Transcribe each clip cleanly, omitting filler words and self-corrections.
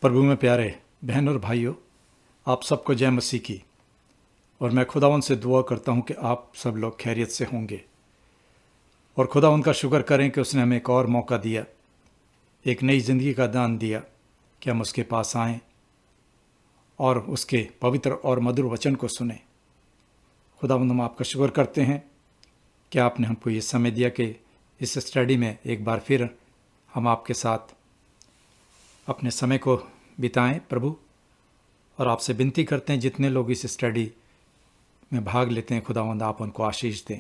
प्रभु में प्यारे बहन और भाइयों, आप सबको जय मसीह की। और मैं खुदावंद से दुआ करता हूं कि आप सब लोग खैरियत से होंगे और खुदावंद का शुक्र करें कि उसने हमें एक और मौका दिया, एक नई ज़िंदगी का दान दिया कि हम उसके पास आएं और उसके पवित्र और मधुर वचन को सुने। खुदावंद, हम आपका शुक्र करते हैं कि आपने हमको ये समय दिया कि इस स्टडी में एक बार फिर हम आपके साथ अपने समय को बिताएं प्रभु। और आपसे विनती करते हैं जितने लोग इस स्टडी में भाग लेते हैं, खुदावंद आप उनको आशीष दें।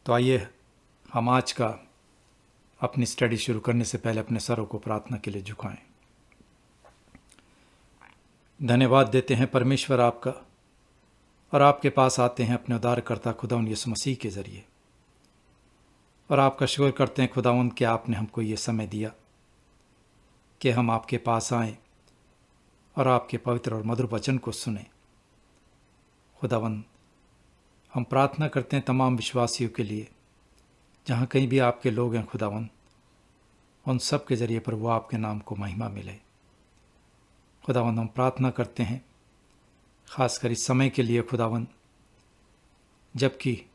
तो आइए हम आज का अपनी स्टडी शुरू करने से पहले अपने सरों को प्रार्थना के लिए झुकाएं। धन्यवाद देते हैं परमेश्वर आपका, और आपके पास आते हैं अपने उद्धारकर्ता खुदावंद यीशु मसीह के ज़रिए। और आपका शुक्र करते हैं खुदावंद कि आपने हमको ये समय दिया कि हम आपके पास आएं और आपके पवित्र और मधुर वचन को सुने। खुदावंद, हम प्रार्थना करते हैं तमाम विश्वासियों के लिए, जहाँ कहीं भी आपके लोग हैं खुदावंद, उन सब के ज़रिए प्रभु आपके नाम को महिमा मिले। खुदावंद, हम प्रार्थना करते हैं ख़ासकर इस समय के लिए खुदावंद, जबकि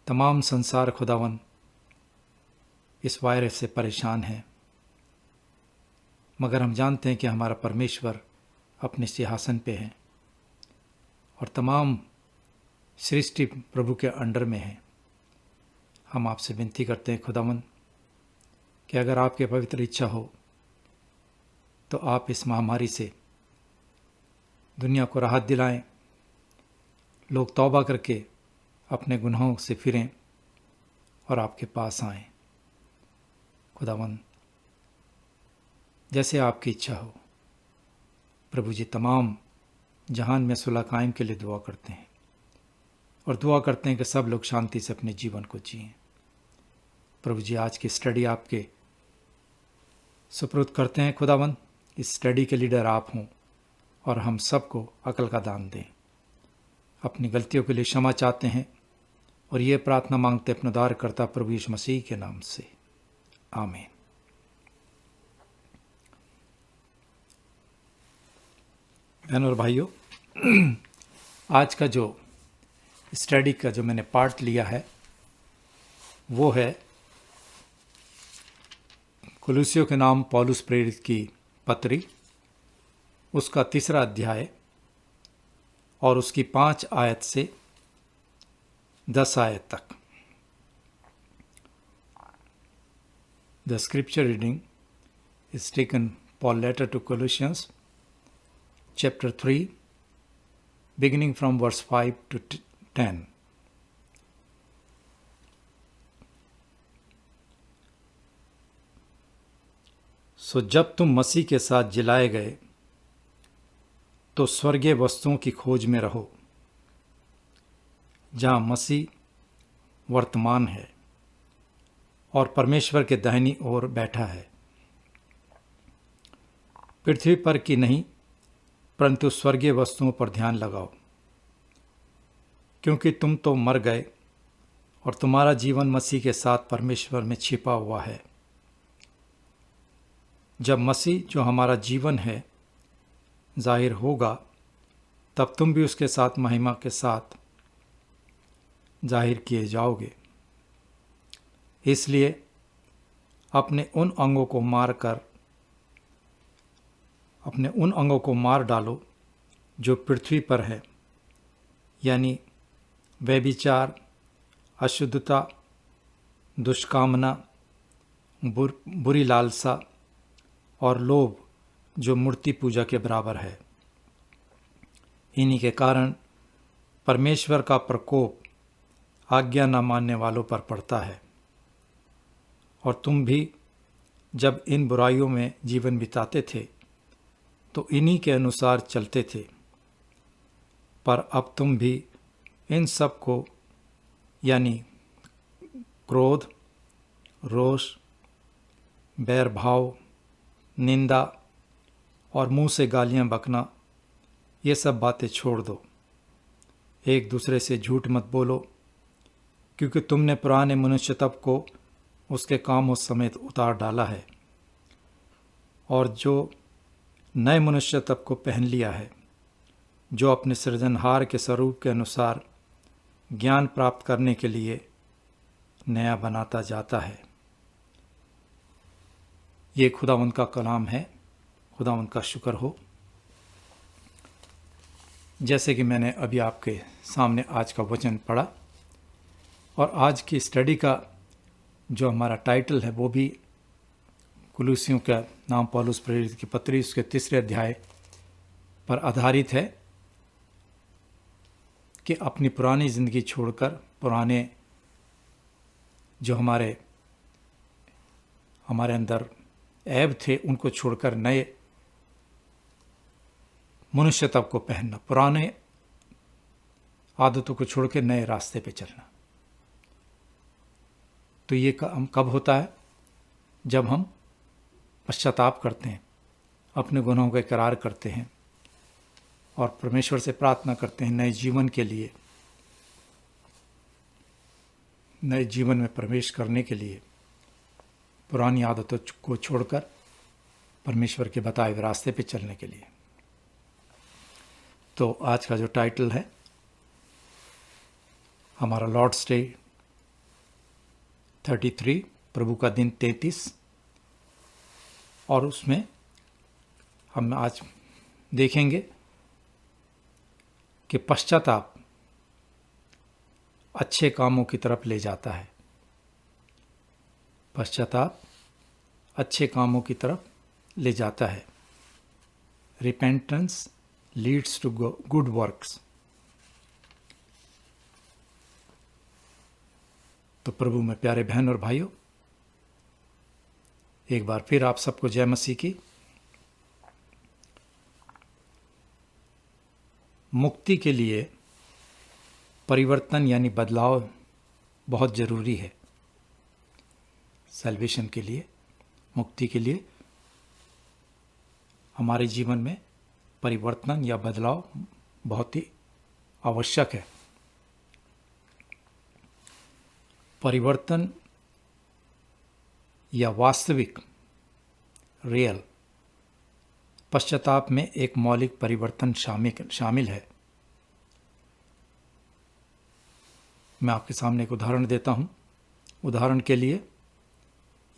तमाम संसार खुदावंद इस वायरस से परेशान है, मगर हम जानते हैं कि हमारा परमेश्वर अपने सिंहासन पे है और तमाम सृष्टि प्रभु के अंडर में है। हम आपसे विनती करते हैं खुदावंद कि अगर आपके पवित्र इच्छा हो तो आप इस महामारी से दुनिया को राहत दिलाएं, लोग तौबा करके अपने गुनाहों से फिरें और आपके पास आएं। खुदावंद, जैसे आपकी इच्छा हो प्रभु जी, तमाम जहान में सुलह कायम के लिए दुआ करते हैं और दुआ करते हैं कि सब लोग शांति से अपने जीवन को जिएं। प्रभु जी, आज की स्टडी आपके सुपुर्द करते हैं खुदावंद। इस स्टडी के लीडर आप हों और हम सबको अकल का दान दें। अपनी गलतियों के लिए क्षमा चाहते हैं और ये प्रार्थना मांगते अपने उद्धारकर्ता प्रभु यीशु मसीह के नाम से, आमीन। बहन और भाइयों, आज का जो स्टडी का जो मैंने पार्ट लिया है वो है कुलुस्सियों के नाम पौलुस प्रेरित की पत्री, उसका 3 अध्याय और उसकी 5 आयत से 10 आयत तक। The scripture reading is taken Paul letter to Colossians chapter 3 beginning from verse 5 to 10। So जब तुम मसीह के साथ जिलाए गए तो स्वर्गीय वस्तुओं की खोज में रहो, जहाँ मसीह वर्तमान है और परमेश्वर के दाहिनी ओर बैठा है। पृथ्वी पर की नहीं परंतु स्वर्गीय वस्तुओं पर ध्यान लगाओ, क्योंकि तुम तो मर गए और तुम्हारा जीवन मसीह के साथ परमेश्वर में छिपा हुआ है। जब मसीह जो हमारा जीवन है जाहिर होगा, तब तुम भी उसके साथ महिमा के साथ जाहिर किए जाओगे। इसलिए अपने उन अंगों को मार डालो जो पृथ्वी पर है, यानी व्यभिचार, अशुद्धता, दुष्कामना, बुरी लालसा और लोभ, जो मूर्ति पूजा के बराबर है। इन्हीं के कारण परमेश्वर का प्रकोप आज्ञा न मानने वालों पर पड़ता है। और तुम भी जब इन बुराइयों में जीवन बिताते थे तो इन्हीं के अनुसार चलते थे, पर अब तुम भी इन सब को, यानी क्रोध, रोष, बैरभाव, निंदा और मुंह से गालियां बकना, ये सब बातें छोड़ दो। एक दूसरे से झूठ मत बोलो, क्योंकि तुमने पुराने मनुष्य तब को उसके कामों समेत उतार डाला है और जो नए मनुष्य तब को पहन लिया है, जो अपने सृजनहार के स्वरूप के अनुसार ज्ञान प्राप्त करने के लिए नया बनाता जाता है। ये खुदावंद का कलाम है। खुदावंद का शुक्र हो। जैसे कि मैंने अभी आपके सामने आज का वचन पढ़ा, और आज की स्टडी का जो हमारा टाइटल है वो भी कुलूसियों का नाम पौलुस प्रेरित की पत्री उसके 3 अध्याय पर आधारित है कि अपनी पुरानी ज़िंदगी छोड़कर, पुराने जो हमारे अंदर ऐब थे उनको छोड़कर नए मनुष्य तब को पहनना, पुराने आदतों को छोड़ के नए रास्ते पे चलना। तो ये काम कब होता है? जब हम पश्चाताप करते हैं, अपने गुनाहों का इकरार करते हैं और परमेश्वर से प्रार्थना करते हैं नए जीवन के लिए, नए जीवन में प्रवेश करने के लिए, पुरानी आदतों को छोड़कर परमेश्वर के बताए हुए रास्ते पे चलने के लिए। तो आज का जो टाइटल है हमारा लॉर्ड्स डे 33, प्रभु का दिन 33, और उसमें हम आज देखेंगे कि पश्चाताप अच्छे कामों की तरफ ले जाता है। पश्चाताप अच्छे कामों की तरफ ले जाता है। Repentance leads to good works. तो प्रभु में प्यारे बहन और भाइयों, एक बार फिर आप सबको जय मसीह की। मुक्ति के लिए परिवर्तन यानी बदलाव बहुत ज़रूरी है। सैल्वेशन के लिए, मुक्ति के लिए हमारे जीवन में परिवर्तन या बदलाव बहुत ही आवश्यक है। परिवर्तन या वास्तविक रियल पश्चाताप में एक मौलिक परिवर्तन शामिल है। मैं आपके सामने एक उदाहरण देता हूँ। उदाहरण के लिए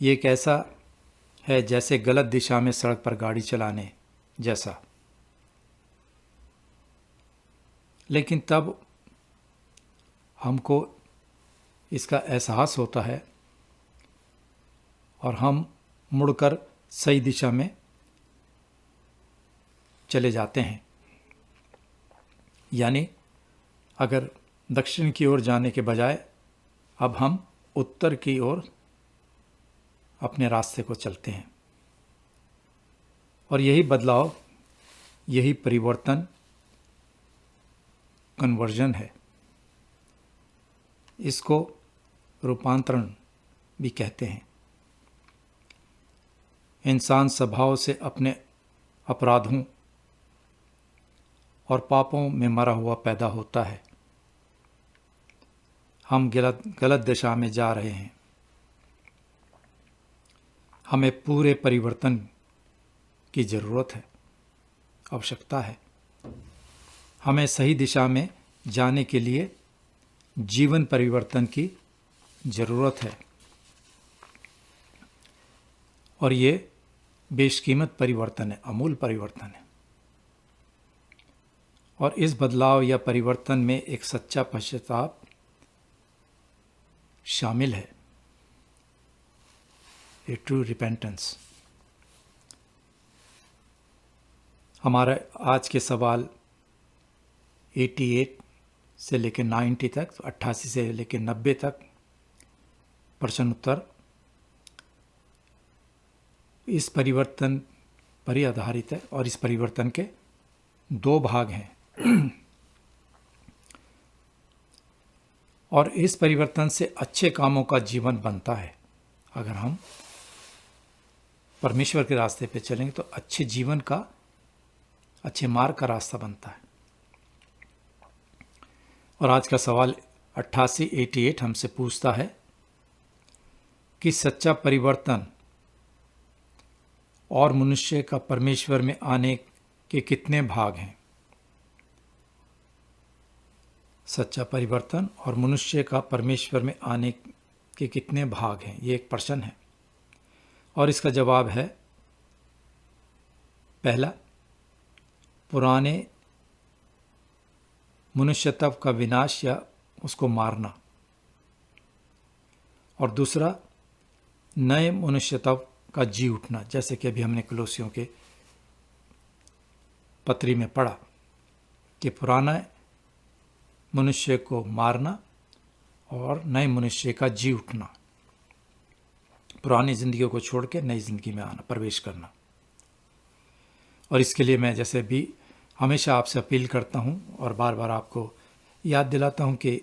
ये एक ऐसा है जैसे गलत दिशा में सड़क पर गाड़ी चलाने जैसा, लेकिन तब हमको इसका एहसास होता है और हम मुड़कर सही दिशा में चले जाते हैं। यानी अगर दक्षिण की ओर जाने के बजाय अब हम उत्तर की ओर अपने रास्ते को चलते हैं। और यही बदलाव, यही परिवर्तन कन्वर्जन है। इसको रूपांतरण भी कहते हैं। इंसान स्वभाव से अपने अपराधों और पापों में मरा हुआ पैदा होता है। हम गलत दिशा में जा रहे हैं। हमें पूरे परिवर्तन की ज़रूरत है, आवश्यकता है। हमें सही दिशा में जाने के लिए जीवन परिवर्तन की ज़रूरत है, और ये बेशकीमत परिवर्तन है, अमूल परिवर्तन है। और इस बदलाव या परिवर्तन में एक सच्चा पश्चाताप शामिल है, ए ट्रू रिपेंटेंस। हमारा आज के सवाल 88 से लेकर 90 तक, 88 से लेकर 90 तक प्रश्न उत्तर इस परिवर्तन पर ही आधारित है। और इस परिवर्तन के 2 भाग हैं। और इस परिवर्तन से अच्छे कामों का जीवन बनता है। अगर हम परमेश्वर के रास्ते पे चलेंगे तो अच्छे जीवन का, अच्छे मार्ग का रास्ता बनता है। और आज का सवाल 88 हमसे पूछता है कि सच्चा परिवर्तन और मनुष्य का परमेश्वर में आने के कितने भाग हैं। सच्चा परिवर्तन और मनुष्य का परमेश्वर में आने के कितने भाग हैं, ये एक प्रश्न है और इसका जवाब है पहला, पुराने मनुष्यत्व का विनाश या उसको मारना, और दूसरा नए मनुष्यत्व का जी उठना, जैसे कि अभी हमने कुलोसियों के पत्री में पढ़ा कि पुराना मनुष्य को मारना और नए मनुष्य का जी उठना, पुरानी जिंदगी को छोड़ के नई जिंदगी में आना, प्रवेश करना। और इसके लिए मैं जैसे भी हमेशा आपसे अपील करता हूं और बार बार आपको याद दिलाता हूं कि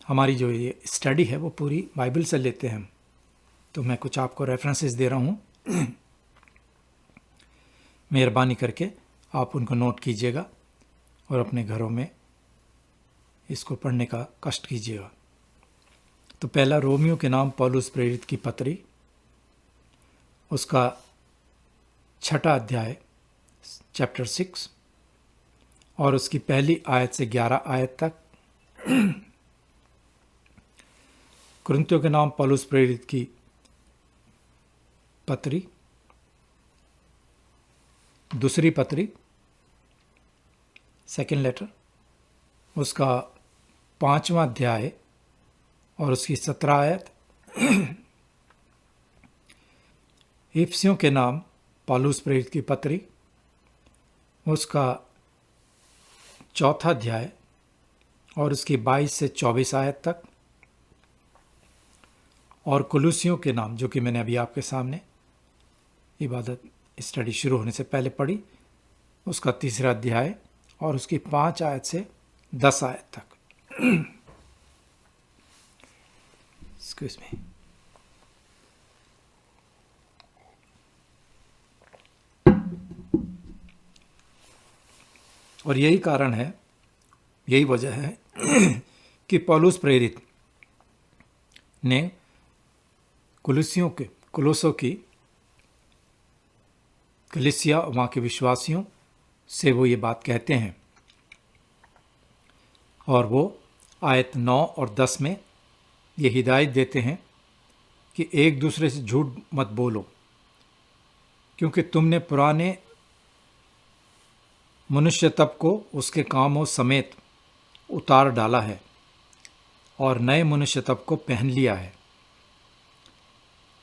हमारी जो ये स्टडी है वो पूरी बाइबल से लेते हैं हम। तो मैं कुछ आपको रेफरेंसेस दे रहा हूं, मेहरबानी करके आप उनको नोट कीजिएगा और अपने घरों में इसको पढ़ने का कष्ट कीजिएगा। तो पहला, रोमियो के नाम पौलुस प्रेरित की पत्री, उसका 6 अध्याय चैप्टर 6 और उसकी पहली आयत से 11 आयत तक। कुरिन्थियों के नाम पौलुस प्रेरित की पत्री, दूसरी पत्री, सेकेंड लेटर, उसका 5वां अध्याय और उसकी 17 आयत। इफिसियों के नाम पौलुस प्रेरित की पत्री, उसका 4 अध्याय और उसकी 22 से 24 आयत तक। और कुलुसियों के नाम, जो कि मैंने अभी आपके सामने इबादत स्टडी शुरू होने से पहले पढ़ी, उसका 3 अध्याय और उसकी 5 आयत से 10 आयत तक। Excuse me. और यही कारण है, यही वजह है कि पौलुस प्रेरित ने कुलोसों की कलीसिया, वहाँ के विश्वासियों से वो ये बात कहते हैं और वो आयत 9 और 10 में ये हिदायत देते हैं कि एक दूसरे से झूठ मत बोलो, क्योंकि तुमने पुराने मनुष्यत्व को उसके कामों समेत उतार डाला है और नए मनुष्यत्व को पहन लिया है,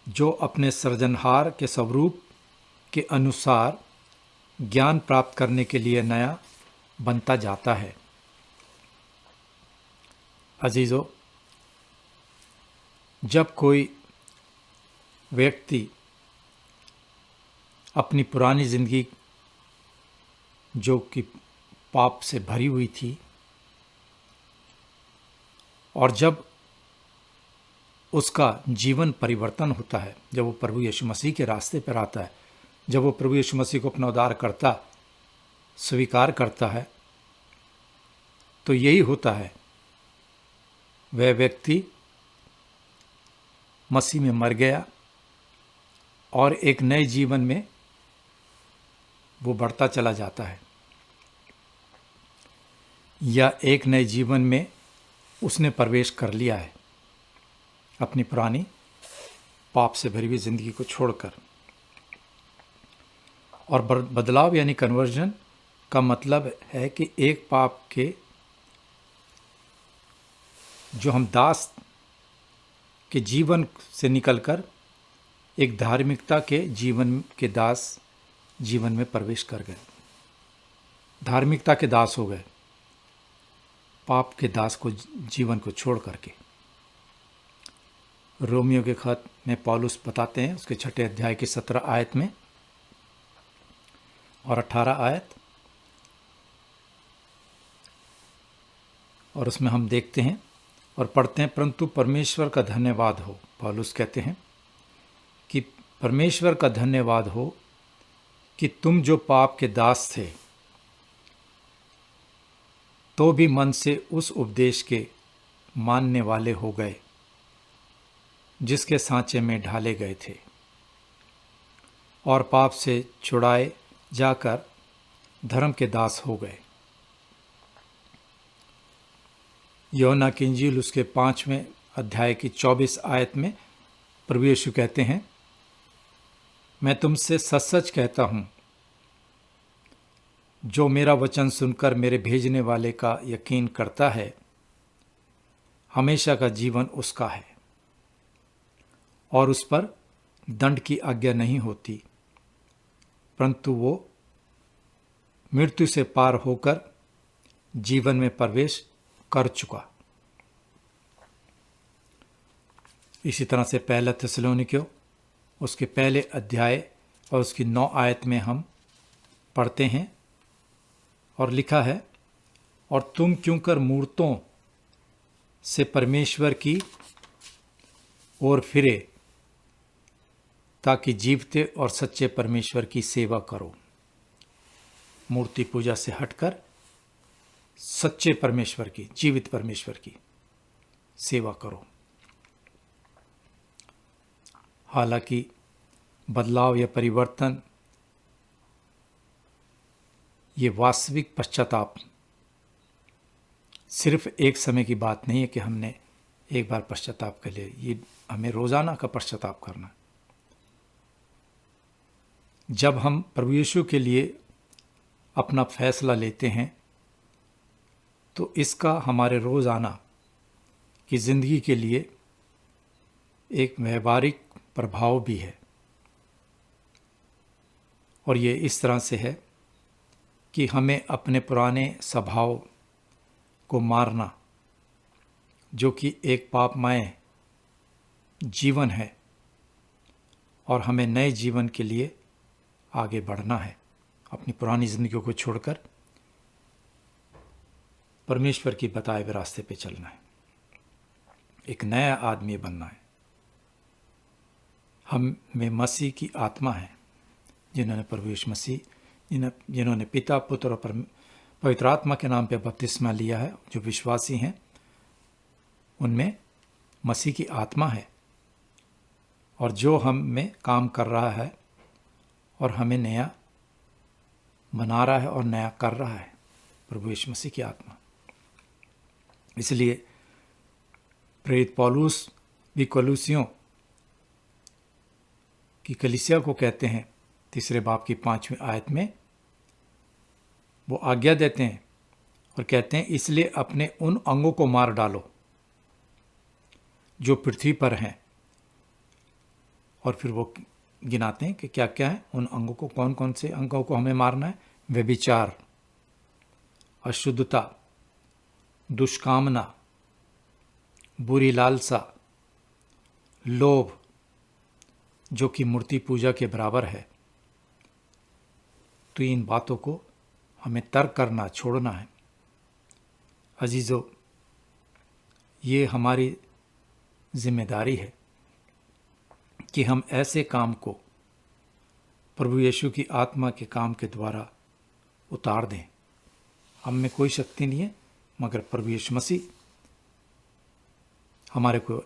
जो अपने सृजनहार के स्वरूप के अनुसार ज्ञान प्राप्त करने के लिए नया बनता जाता है। अजीजों, जब कोई व्यक्ति अपनी पुरानी जिंदगी जो कि पाप से भरी हुई थी, और जब उसका जीवन परिवर्तन होता है, जब वो प्रभु यीशु मसीह के रास्ते पर आता है, जब वो प्रभु यीशु मसीह को अपना उद्धारकर्ता स्वीकार करता है, तो यही होता है, वह व्यक्ति मसीह में मर गया और एक नए जीवन में वो बढ़ता चला जाता है, या एक नए जीवन में उसने प्रवेश कर लिया है अपनी पुरानी पाप से भरी हुई जिंदगी को छोड़कर। और बदलाव यानी कन्वर्जन का मतलब है कि एक पाप के जो हम दास के जीवन से निकलकर एक धार्मिकता के जीवन के दास जीवन में प्रवेश कर गए, धार्मिकता के दास हो गए, पाप के दास को जीवन को छोड़ करके। रोमियो के खत में पौलुस बताते हैं उसके 6 अध्याय की 17 आयत में और 18 आयत, और उसमें हम देखते हैं और पढ़ते हैं, परंतु परमेश्वर का धन्यवाद हो। पौलुस कहते हैं कि परमेश्वर का धन्यवाद हो कि तुम जो पाप के दास थे, तो भी मन से उस उपदेश के मानने वाले हो गए जिसके सांचे में ढाले गए थे। और पाप से छुड़ाए जाकर धर्म के दास हो गए। यूहन्ना की इंजील उसके 5वें अध्याय की 24 आयत में प्रभु यीशु कहते हैं, मैं तुमसे सच सच कहता हूं, जो मेरा वचन सुनकर मेरे भेजने वाले का यकीन करता है, हमेशा का जीवन उसका है और उस पर दंड की आज्ञा नहीं होती, परंतु वो मृत्यु से पार होकर जीवन में प्रवेश कर चुका। इसी तरह से पहला थिस्सलुनीकियों उसके पहले अध्याय और उसकी 9 आयत में हम पढ़ते हैं और लिखा है, और तुम क्यों कर मूर्तों से परमेश्वर की ओर फिरे, ताकि जीवते और सच्चे परमेश्वर की सेवा करो। मूर्ति पूजा से हटकर सच्चे परमेश्वर की, जीवित परमेश्वर की सेवा करो। हालांकि बदलाव या परिवर्तन, ये वास्तविक पश्चाताप सिर्फ एक समय की बात नहीं है कि हमने एक बार पश्चाताप कर लिया। ये हमें रोजाना का पश्चाताप करना। जब हम प्रभु यीशु के लिए अपना फैसला लेते हैं तो इसका हमारे रोजाना की जिंदगी के लिए एक व्यवहारिक प्रभाव भी है। और ये इस तरह से है कि हमें अपने पुराने स्वभाव को मारना, जो कि एक पापमय जीवन है, और हमें नए जीवन के लिए आगे बढ़ना है। अपनी पुरानी जिंदगी को छोड़कर परमेश्वर की बताए हुए रास्ते पे चलना है, एक नया आदमी बनना है। हम में मसीह की आत्मा है। जिन्होंने प्रभु यीशु मसीह, जिन्होंने पिता, पुत्र और पवित्र आत्मा के नाम पे बपतिस्मा लिया है, जो विश्वासी हैं, उनमें मसीह की आत्मा है, और जो हम में काम कर रहा है और हमें नया बना रहा है और नया कर रहा है, प्रभु यीशु मसीह की आत्मा। इसलिए प्रेरित पौलुस भी कोलोसियों की कलीसिया को कहते हैं, 3 बाब की 5वीं आयत में वो आज्ञा देते हैं और कहते हैं, इसलिए अपने उन अंगों को मार डालो जो पृथ्वी पर हैं। और फिर वो गिनाते हैं कि क्या क्या है उन अंगों को, कौन कौन से अंगों को हमें मारना है। व्यभिचार, अशुद्धता, दुष्कामना, बुरी लालसा, लोभ, जो कि मूर्ति पूजा के बराबर है। तो इन बातों को हमें तर्क करना, छोड़ना है। अजीजों, ये हमारी जिम्मेदारी है कि हम ऐसे काम को प्रभु यीशु की आत्मा के काम के द्वारा उतार दें। हम में कोई शक्ति नहीं है, मगर प्रभु यीशु मसीह हमारे को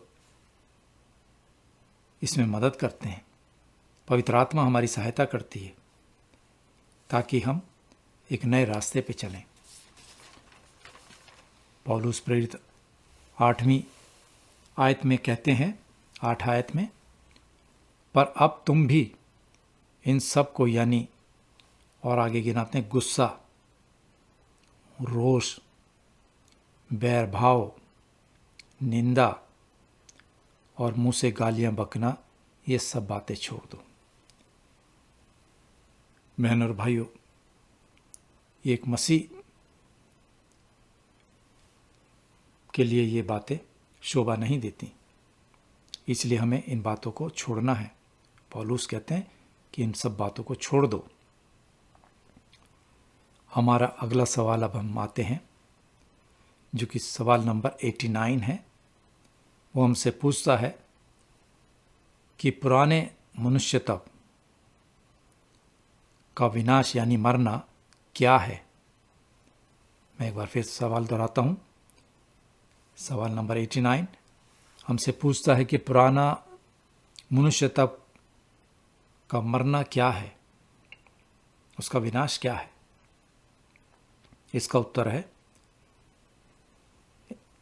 इसमें मदद करते हैं। पवित्र आत्मा हमारी सहायता करती है ताकि हम एक नए रास्ते पे चलें। पौलुस प्रेरित 8वीं आयत में कहते हैं, 8 आयत में, पर अब तुम भी इन सब को, यानी और आगे गिनाते हैं, गुस्सा, रोष, बैर भाव, निंदा और मुंह से गालियां बकना, ये सब बातें छोड़ दो। बहन और भाइयों, ये एक मसीह के लिए ये बातें शोभा नहीं देती, इसलिए हमें इन बातों को छोड़ना है। पौलुस कहते हैं कि इन सब बातों को छोड़ दो। हमारा अगला सवाल अब हम आते हैं, जो कि सवाल नंबर 89 है। वो हमसे पूछता है कि पुराने मनुष्यत्व का विनाश यानी मरना क्या है। मैं एक बार फिर सवाल दोहराता हूँ। सवाल नंबर 89 हमसे पूछता है कि पुराना मनुष्यत्व का मरना क्या है, उसका विनाश क्या है? इसका उत्तर है,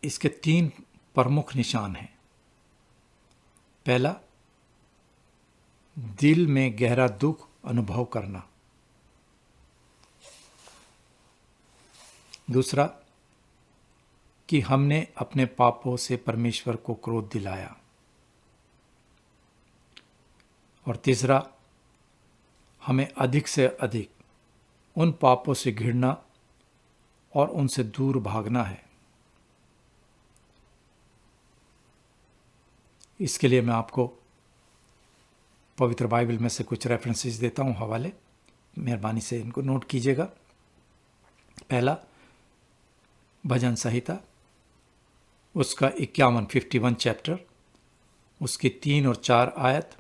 इसके 3 प्रमुख निशान हैं। पहला, दिल में गहरा दुख अनुभव करना। दूसरा, कि हमने अपने पापों से परमेश्वर को क्रोध दिलाया। और तीसरा, हमें अधिक से अधिक उन पापों से घिरना और उनसे दूर भागना है। इसके लिए मैं आपको पवित्र बाइबल में से कुछ रेफरेंसेस देता हूँ, हवाले, मेहरबानी से इनको नोट कीजिएगा। पहला, भजन संहिता, उसका 51 चैप्टर, उसकी 3 और 4 आयत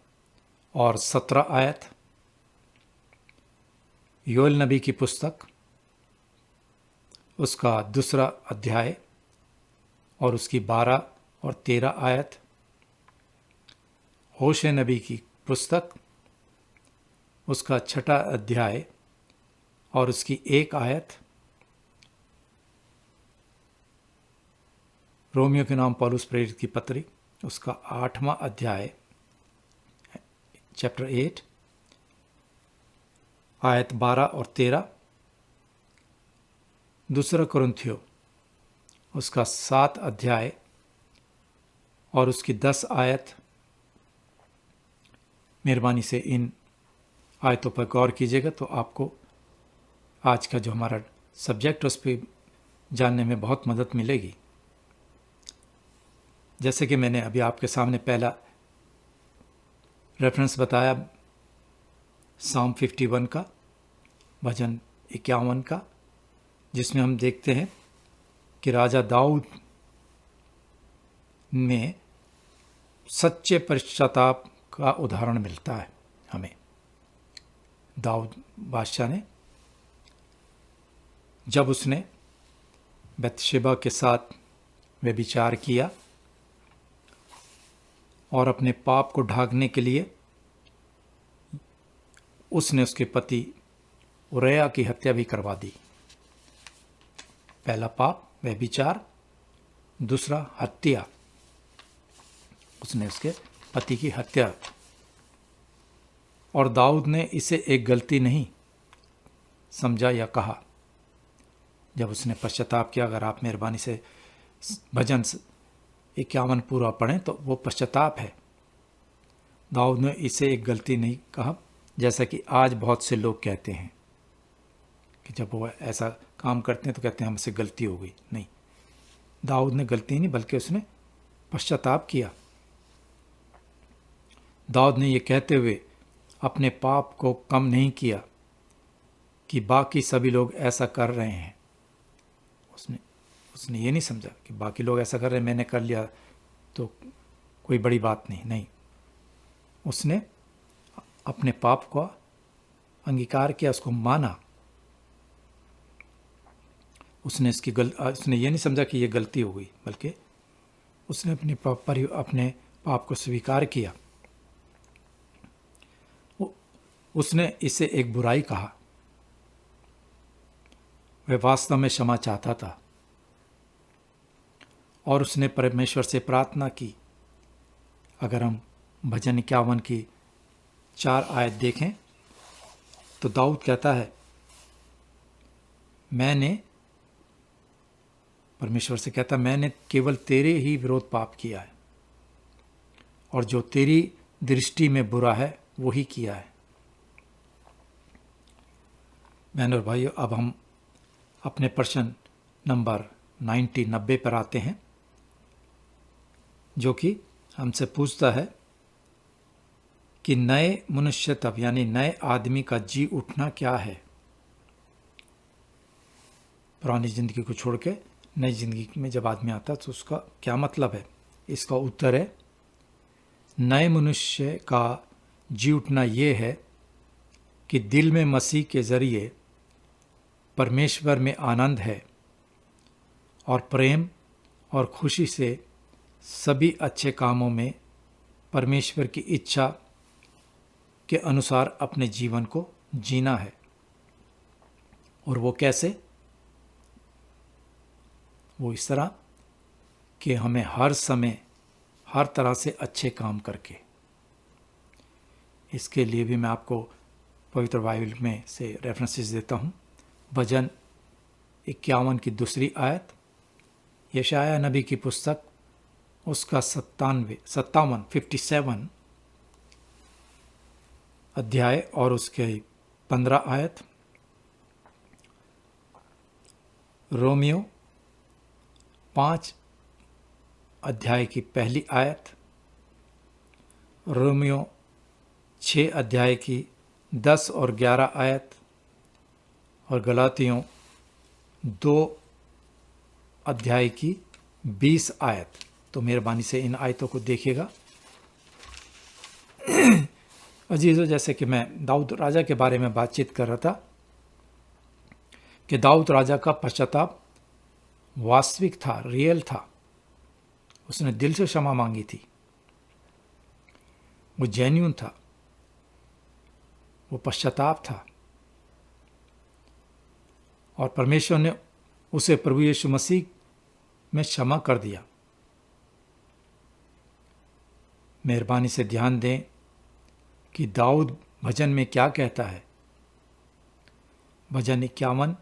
और 17 आयत। योएल नबी की पुस्तक, उसका 2 अध्याय और उसकी 12 और 13 आयत। होशे नबी की पुस्तक, उसका 6 अध्याय और उसकी 1 आयत। रोमियो के नाम पौलुस प्रेरित की पत्री, उसका 8वां अध्याय, चैप्टर 8, आयत 12 और 13। 2 कुरिन्थियों, उसका 7 अध्याय और उसकी 10 आयत। मेहरबानी से इन आयतों पर गौर कीजिएगा तो आपको आज का जो हमारा सब्जेक्ट उस पर जानने में बहुत मदद मिलेगी। जैसे कि मैंने अभी आपके सामने पहला रेफरेंस बताया, साम 51 का, भजन 51 का, जिसमें हम देखते हैं कि राजा दाऊद में सच्चे पश्चाताप का उदाहरण मिलता है हमें। दाऊद बादशाह ने, जब उसने बतशेबा के साथ व्यभिचार किया और अपने पाप को ढांकने के लिए उसने उसके पति उरैया की हत्या भी करवा दी। पहला पाप व्यभिचार, दूसरा हत्या, उसने उसके पति की हत्या। और दाऊद ने इसे एक गलती नहीं समझा या कहा जब उसने पश्चाताप किया। अगर आप मेहरबानी से भजन 51 पूरा पढ़ें तो वो पश्चाताप है। दाऊद ने इसे एक गलती नहीं कहा, जैसा कि आज बहुत से लोग कहते हैं कि जब वो ऐसा काम करते हैं तो कहते हैं हमसे गलती हो गई। नहीं, दाऊद ने गलती नहीं बल्कि उसने पश्चाताप किया। दाऊद ने ये कहते हुए अपने पाप को कम नहीं किया कि बाकी सभी लोग ऐसा कर रहे हैं। उसने ये नहीं समझा कि बाकी लोग ऐसा कर रहे हैं, मैंने कर लिया तो कोई बड़ी बात नहीं। नहीं, उसने अपने पाप को अंगीकार किया, उसको माना। उसने ये नहीं समझा कि ये गलती हो गई, बल्कि उसने अपने पाप को स्वीकार किया। उसने इसे एक बुराई कहा। वह वास्तव में क्षमा चाहता था और उसने परमेश्वर से प्रार्थना की। अगर हम भजन 51 की 4 आयत देखें तो दाऊद कहता है, परमेश्वर से कहता, मैंने केवल तेरे ही विरोध पाप किया है और जो तेरी दृष्टि में बुरा है वही किया है। बहनों और भाइयों, अब हम अपने प्रश्न नंबर 90 पर आते हैं, जो कि हमसे पूछता है कि नए मनुष्य तब यानी नए आदमी का जी उठना क्या है। पुरानी जिंदगी को छोड़ के नई जिंदगी में जब आदमी आता तो उसका क्या मतलब है। इसका उत्तर है, नए मनुष्य का जी उठना ये है कि दिल में मसीह के ज़रिए परमेश्वर में आनंद है और प्रेम और खुशी से सभी अच्छे कामों में परमेश्वर की इच्छा के अनुसार अपने जीवन को जीना है। और वो कैसे? वो इस तरह कि हमें हर समय हर तरह से अच्छे काम करके। इसके लिए भी मैं आपको पवित्र बाइबल में से रेफरेंसेस देता हूँ। भजन 51 की 2 आयत, यशायाह नबी की पुस्तक उसका 57 अध्याय और उसके 15 आयत, रोमियो 5 अध्याय की 1 आयत, रोमियो 6 अध्याय की 10 और 11 आयत, और गलातियों 2 अध्याय की 20 आयत। तो मेहरबानी से इन आयतों को देखिएगा। अजीजों, जैसे कि मैं दाऊद राजा के बारे में बातचीत कर रहा था कि दाऊद राजा का पश्चाताप वास्तविक था, रियल था। उसने दिल से क्षमा मांगी थी, वो जेन्युइन था, वो पश्चाताप था, और परमेश्वर ने उसे प्रभु यीशु मसीह में क्षमा कर दिया। मेहरबानी से ध्यान दें कि दाऊद भजन में क्या कहता है। भजन 51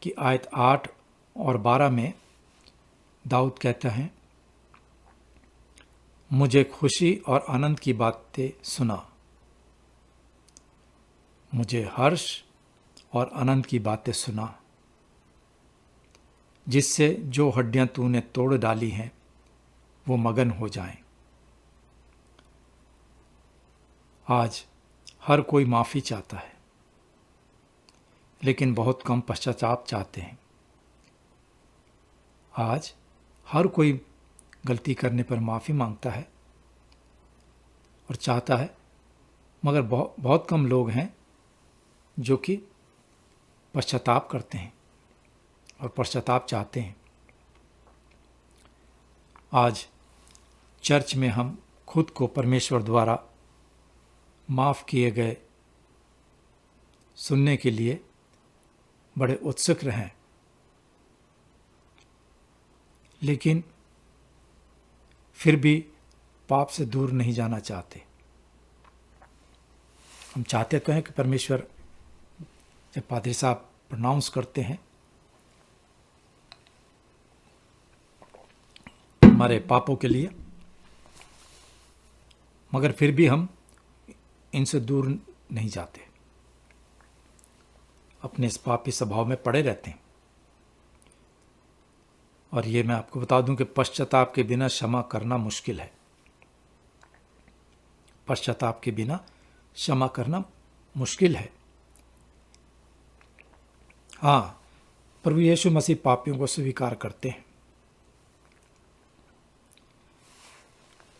की आयत 8 और 12 में दाऊद कहता है, मुझे खुशी और आनंद की बातें सुना, मुझे हर्ष और आनंद की बातें सुना, जिससे जो हड्डियां तूने तोड़ डाली हैं वो मगन हो जाएं। आज हर कोई माफ़ी चाहता है, लेकिन बहुत कम पश्चाताप चाहते हैं। आज हर कोई गलती करने पर माफ़ी मांगता है और चाहता है, मगर बहुत कम लोग हैं जो कि पश्चाताप करते हैं और पश्चाताप चाहते हैं। आज चर्च में हम खुद को परमेश्वर द्वारा माफ़ किए गए सुनने के लिए बड़े उत्सुक रहें, लेकिन फिर भी पाप से दूर नहीं जाना चाहते। हम चाहते तो हैं कि परमेश्वर, जब पादरी साहब प्रोनाउंस करते हैं हमारे पापों के लिए, मगर फिर भी हम इनसे दूर नहीं जाते, अपने इस पापी स्वभाव में पड़े रहते हैं। और ये मैं आपको बता दूं कि पश्चाताप के बिना क्षमा करना मुश्किल है। पश्चाताप के बिना क्षमा करना मुश्किल है। हाँ, प्रभु यीशु मसीह पापियों को स्वीकार करते हैं।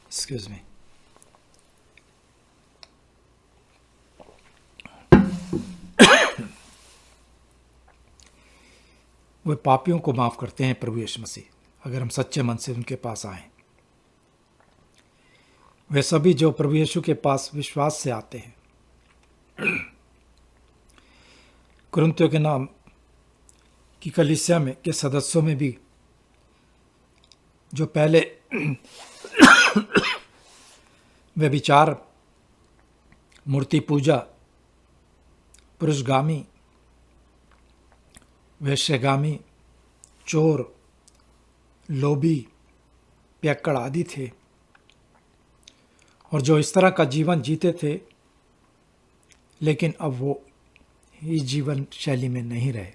Excuse me. वे पापियों को माफ करते हैं प्रभु यीशु मसीह, अगर हम सच्चे मन से उनके पास आएं। वे सभी जो प्रभु यीशु के पास विश्वास से आते हैं। कुरिन्थियों के नाम की कलीसिया में के सदस्यों में भी जो पहले व्यभिचार, मूर्ति पूजा, पुरुषगामी, वैश्यगामी, चोर, लोभी, पियक्कड़ आदि थे, और जो इस तरह का जीवन जीते थे, लेकिन अब वो इस जीवन शैली में नहीं रहे।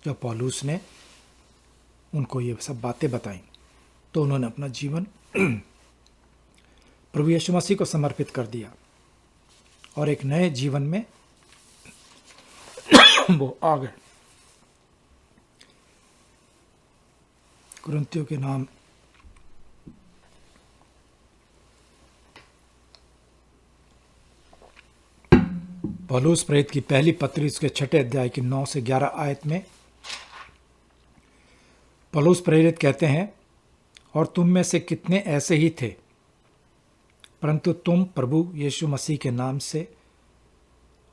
जब पौलुस ने उनको ये सब बातें बताई तो उन्होंने अपना जीवन प्रभु यीशु मसीह को समर्पित कर दिया और एक नए जीवन में वो आ गए। कुरिन्थियों के नाम पौलुस प्रेरित की पहली पत्री उसके 6 अध्याय की 9 से 11 आयत में पौलुस प्रेरित कहते हैं, और तुम में से कितने ऐसे ही थे परंतु तुम प्रभु यीशु मसीह के नाम से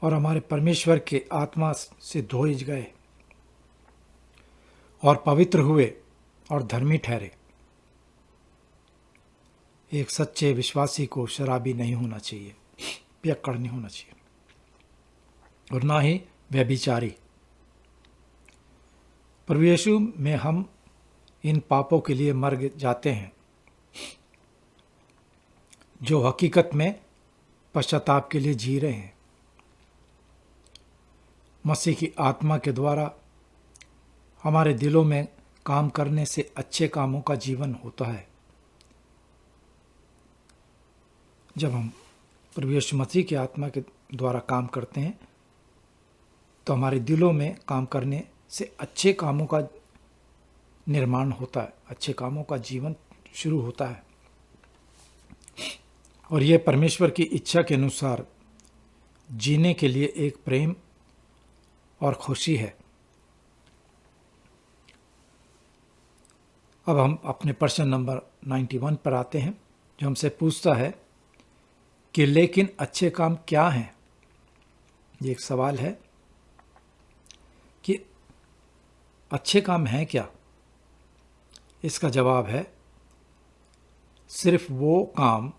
और हमारे परमेश्वर के आत्मा से धोए गए और पवित्र हुए और धर्मी ठहरे। एक सच्चे विश्वासी को शराबी नहीं होना चाहिए, पियक्कड़ नहीं होना चाहिए, और ना ही व्यभिचारी। प्रभु यीशु में हम इन पापों के लिए मर जाते हैं जो हकीकत में पश्चाताप के लिए जी रहे हैं। मसीह की आत्मा के द्वारा हमारे दिलों में काम करने से अच्छे कामों का जीवन होता है। जब हम प्रभु यीशु मसीह की आत्मा के द्वारा काम करते हैं तो हमारे दिलों में काम करने से अच्छे कामों का निर्माण होता है, अच्छे कामों का जीवन शुरू होता है, और यह परमेश्वर की इच्छा के अनुसार जीने के लिए एक प्रेम और खुशी है। अब हम अपने प्रश्न नंबर 91 पर आते हैं, जो हमसे पूछता है कि लेकिन अच्छे काम क्या हैं। ये एक सवाल है कि अच्छे काम हैं क्या। इसका जवाब है सिर्फ वो काम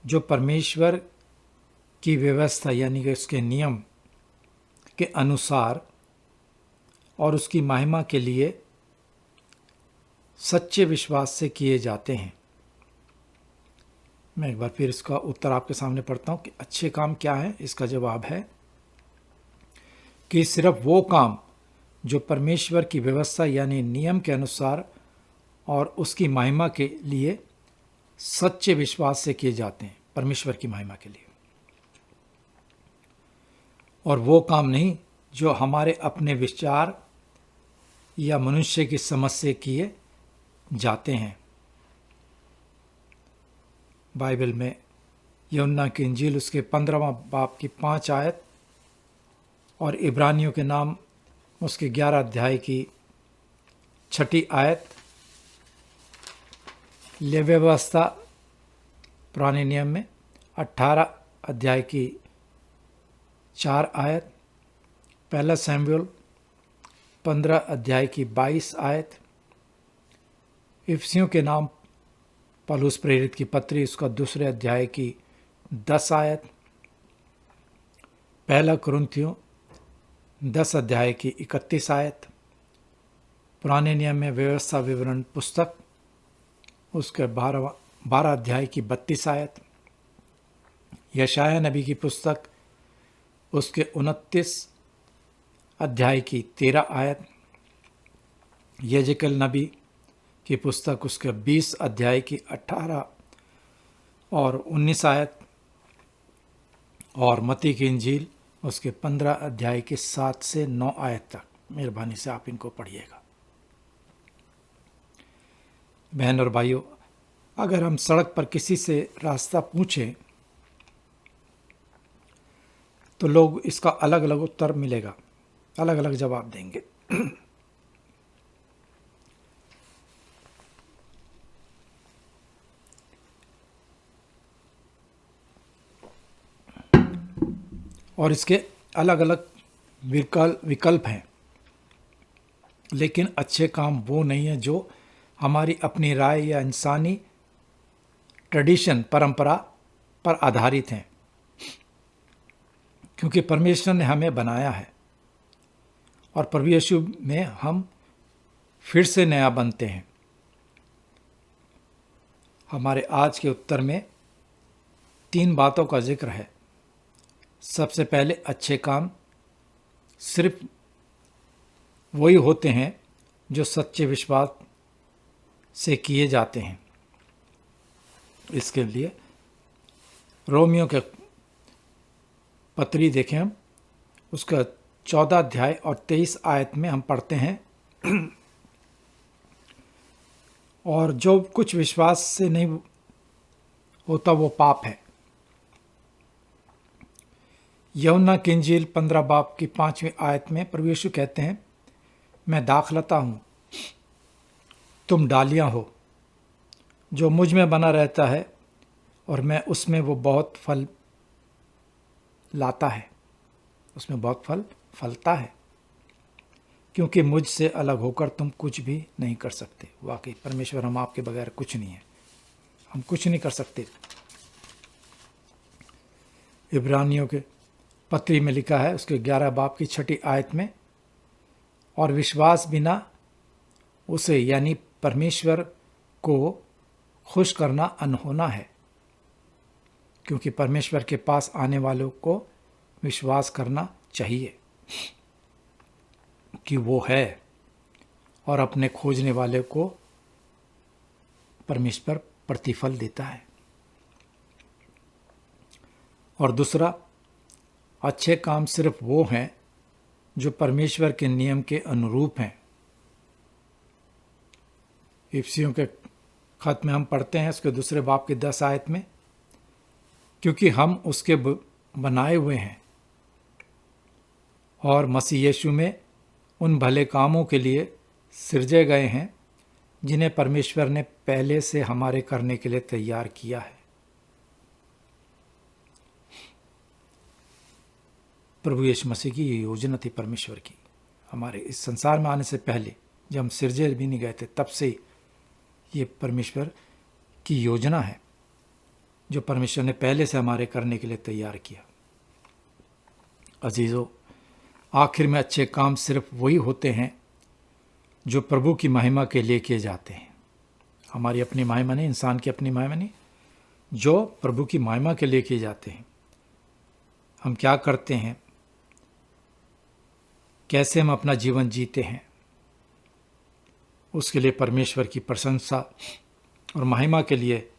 जो परमेश्वर की व्यवस्था यानी कि उसके नियम के अनुसार और उसकी महिमा के लिए सच्चे विश्वास से किए जाते हैं। मैं एक बार फिर इसका उत्तर आपके सामने पढ़ता हूँ कि अच्छे काम क्या है। इसका जवाब है कि सिर्फ वो काम जो परमेश्वर की व्यवस्था यानी नियम के अनुसार और उसकी महिमा के लिए सच्चे विश्वास से किए जाते हैं, परमेश्वर की महिमा के लिए, और वो काम नहीं जो हमारे अपने विचार या मनुष्य की समझ से किए जाते हैं। बाइबल में यूहन्ना की इंजील उसके 15वां बाब की 5 आयत और इब्रानियों के नाम उसके 11 अध्याय की 6 आयत, लेवी व्यवस्था पुराने नियम में 18 अध्याय की 4 आयत, पहला शमूएल 15 अध्याय की 22 आयत, इफिसियों के नाम पौलुस प्रेरित की पत्री उसका 2 अध्याय की 10 आयत, पहला कुरिन्थियों 10 अध्याय की 31 आयत, पुराने नियम में व्यवस्था विवरण पुस्तक उसके 12 अध्याय की 32 आयत, यशायाह नबी की पुस्तक उसके 29 अध्याय की 13 आयत, यजेकल नबी की पुस्तक उसके 20 अध्याय की 18 और 19 आयत, और मत्ती की इंजील उसके 15 अध्याय के 7 से 9 आयत तक। मेहरबानी से आप इनको पढ़िएगा। बहन और भाइयों, अगर हम सड़क पर किसी से रास्ता पूछें तो लोग इसका अलग अलग उत्तर मिलेगा, अलग अलग जवाब देंगे। और इसके अलग अलग विकल्प हैं, लेकिन अच्छे काम वो नहीं है जो हमारी अपनी राय या इंसानी ट्रेडिशन परंपरा पर आधारित हैं, क्योंकि परमेश्वर ने हमें बनाया है और प्रभु यीशु में हम फिर से नया बनते हैं। हमारे आज के उत्तर में 3 बातों का जिक्र है। सबसे पहले, अच्छे काम सिर्फ वही होते हैं जो सच्चे विश्वास से किए जाते हैं। इसके लिए रोमियो के पत्री देखें हम, उसका 14 अध्याय और 23 आयत में हम पढ़ते हैं, और जो कुछ विश्वास से नहीं होता वो पाप है। यूहन्ना की इंजील 15 बाब की 5वीं आयत में प्रभु यीशु कहते हैं, मैं दाखलता हूँ, तुम डालियाँ हो। जो मुझ में बना रहता है और मैं उसमें वो बहुत फल लाता है, उसमें बहुत फल फलता है, क्योंकि मुझसे अलग होकर तुम कुछ भी नहीं कर सकते। वाकई परमेश्वर, हम आपके बगैर कुछ नहीं है, हम कुछ नहीं कर सकते। इब्रानियों के पत्री में लिखा है, उसके 11 बाब की 6 आयत में, और विश्वास बिना उसे यानी परमेश्वर को खुश करना अनहोना है, क्योंकि परमेश्वर के पास आने वालों को विश्वास करना चाहिए कि वो है, और अपने खोजने वाले को परमेश्वर प्रतिफल देता है। और दूसरा, अच्छे काम सिर्फ वो हैं जो परमेश्वर के नियम के अनुरूप हैं। इफिसियों के खत में हम पढ़ते हैं, उसके 2 बाब की 10 आयत में, क्योंकि हम उसके बनाए हुए हैं और मसीह यीशु में उन भले कामों के लिए सृजे गए हैं जिन्हें परमेश्वर ने पहले से हमारे करने के लिए तैयार किया है। प्रभु यीशु मसीह की ये योजना थी परमेश्वर की, हमारे इस संसार में आने से पहले, जब हम सृजे भी नहीं गए थे, तब से ये परमेश्वर की योजना है जो परमेश्वर ने पहले से हमारे करने के लिए तैयार किया। अजीजों, आखिर में अच्छे काम सिर्फ वही होते हैं जो प्रभु की महिमा के लिए किए जाते हैं। हमारी अपनी महिमा नहीं, इंसान की अपनी महिमा नहीं, जो प्रभु की महिमा के लिए किए जाते हैं। हम क्या करते हैं, कैसे हम अपना जीवन जीते हैं, उसके लिए परमेश्वर की प्रशंसा और महिमा के लिए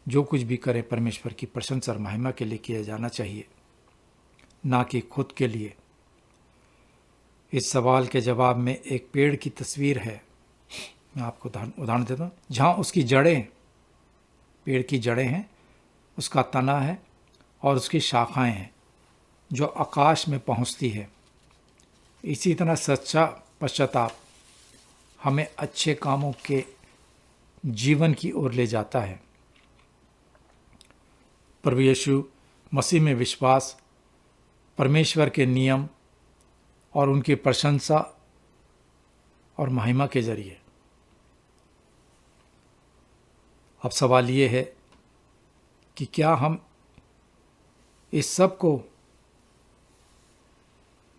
जो कुछ भी करें, परमेश्वर की प्रशंसा और महिमा के लिए किया जाना चाहिए, ना कि खुद के लिए। इस सवाल के जवाब में एक पेड़ की तस्वीर है, मैं आपको उदाहरण देता हूँ, जहाँ उसकी जड़ें, पेड़ की जड़ें हैं, उसका तना है और उसकी शाखाएं हैं जो आकाश में पहुँचती है। इसी तरह सच्चा पश्चाताप हमें अच्छे कामों के जीवन की ओर ले जाता है। प्रभु यीशु मसीह में विश्वास, परमेश्वर के नियम और उनकी प्रशंसा और महिमा के जरिए। अब सवाल ये है कि क्या हम इस सब को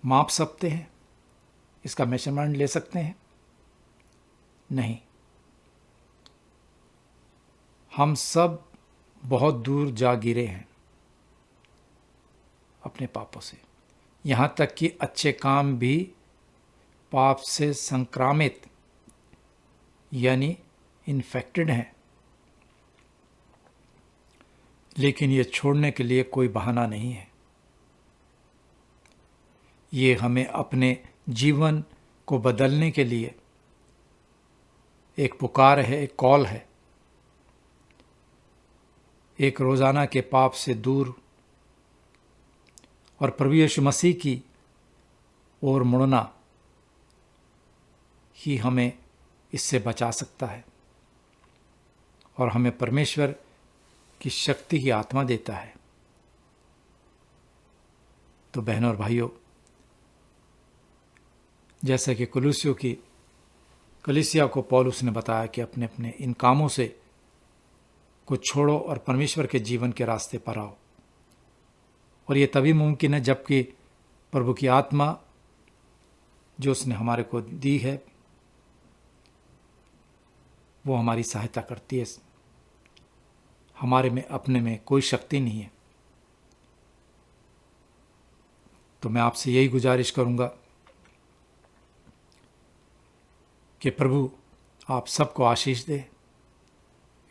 माप सकते हैं, इसका मेजरमेंट ले सकते हैं? नहीं। हम सब बहुत दूर जा गिरे हैं अपने पापों से, यहाँ तक कि अच्छे काम भी पाप से संक्रामित यानी इन्फेक्टेड हैं। लेकिन ये छोड़ने के लिए कोई बहाना नहीं है। ये हमें अपने जीवन को बदलने के लिए एक पुकार है, एक कॉल है, एक रोज़ाना के पाप से दूर और प्रभु यीशु मसीह की ओर मुड़ना ही हमें इससे बचा सकता है और हमें परमेश्वर की शक्ति की आत्मा देता है। तो बहनों और भाइयों, जैसा कि कुलुसियों की कलीसिया को पौलुस ने बताया कि अपने अपने इन कामों से को छोड़ो और परमेश्वर के जीवन के रास्ते पर आओ। और ये तभी मुमकिन है जबकि प्रभु की आत्मा जो उसने हमारे को दी है वो हमारी सहायता करती है। हमारे में अपने में कोई शक्ति नहीं है। तो मैं आपसे यही गुजारिश करूंगा कि प्रभु आप सबको आशीष दे,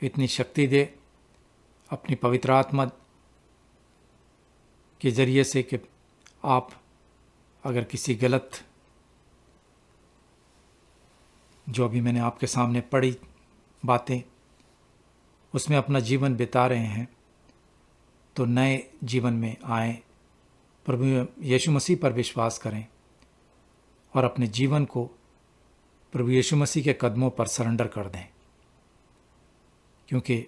इतनी शक्ति दे अपनी पवित्र आत्मा के जरिए से कि आप अगर किसी गलत, जो अभी मैंने आपके सामने पढ़ी बातें, उसमें अपना जीवन बिता रहे हैं, तो नए जीवन में आएं, प्रभु यीशु मसीह पर विश्वास करें और अपने जीवन को प्रभु यीशु मसीह के कदमों पर सरेंडर कर दें, क्योंकि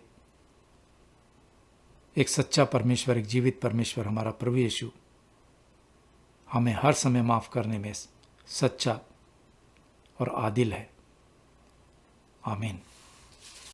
एक सच्चा परमेश्वर, एक जीवित परमेश्वर हमारा प्रभु यीशु हमें हर समय माफ़ करने में सच्चा और आदिल है। आमीन।